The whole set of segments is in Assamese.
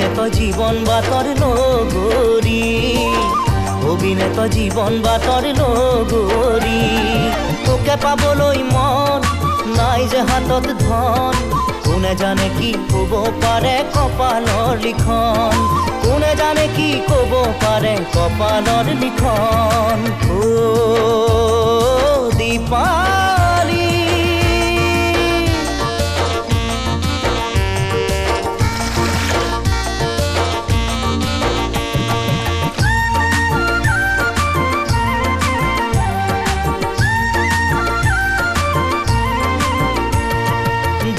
অভিনেত জীৱন বাতৰ লগৰী অভিনেত জীৱন বাতৰ লগৰী তোকে পাবলৈ মন নাই যে হাতত ধন কোনে জানে কি ক'ব পাৰে কপালৰ লিখন কোনে জানে কি ক'ব পাৰে কপালৰ লিখন ও দীপালি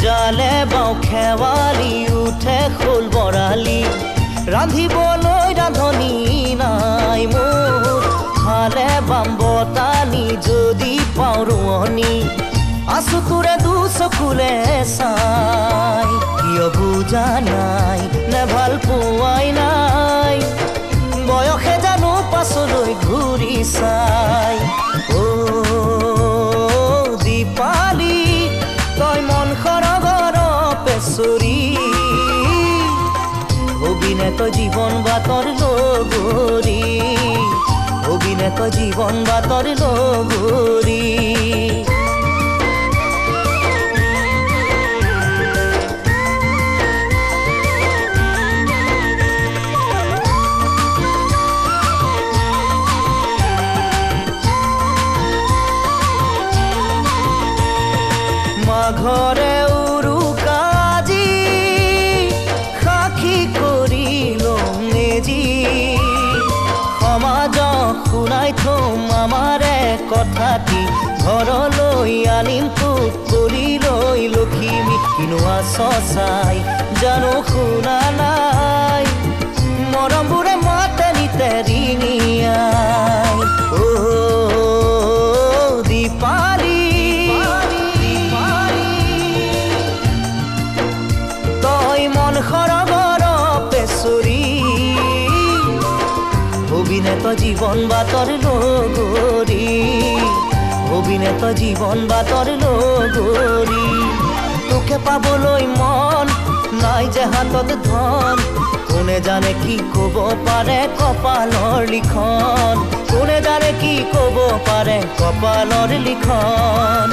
জালে বাও খেৱালি উঠে খোল বৰালি ৰান্ধিবলৈ ৰান্ধনি নাই মোৰ খালে বাম বতানি যদি পাওঁ ৰোৱনি আছো তোৰে দুচকুলে চাই কিয় বুজা নাই নে ভাল পোৱাই নাই বয়সে জানো পাছলৈ ঘূৰি চাই অ দীপালি তই মন খৰগৰ পেচৰি অভিনেত জীৱন বাতৰ লগৰী অভিনেত জীৱন বাতৰ লগৰী মাঘৰে উৰুকাজি সাক্ষী কৰি লম নেজি সমাজক শুনাই থম আমাৰে কথাটি ঘৰলৈ আনিম তোক কৰি লৈ লখিমী কিনোৱা চচাই জানো শুনা নাই মৰমবোৰে মাতে নিতে ৰিঙিয়াই অ দীপালি মন খৰগৰ পেচৰি অভিনেত জীৱন বাতৰ লগৰী অভিনেত জীৱন বাতৰ লগৰী তোকে পাবলৈ মন নাই যে হাতত ধন কোনে জানে কি ক'ব পাৰে কপালৰ লিখন কোনে জানে কি ক'ব পাৰে কপালৰ লিখন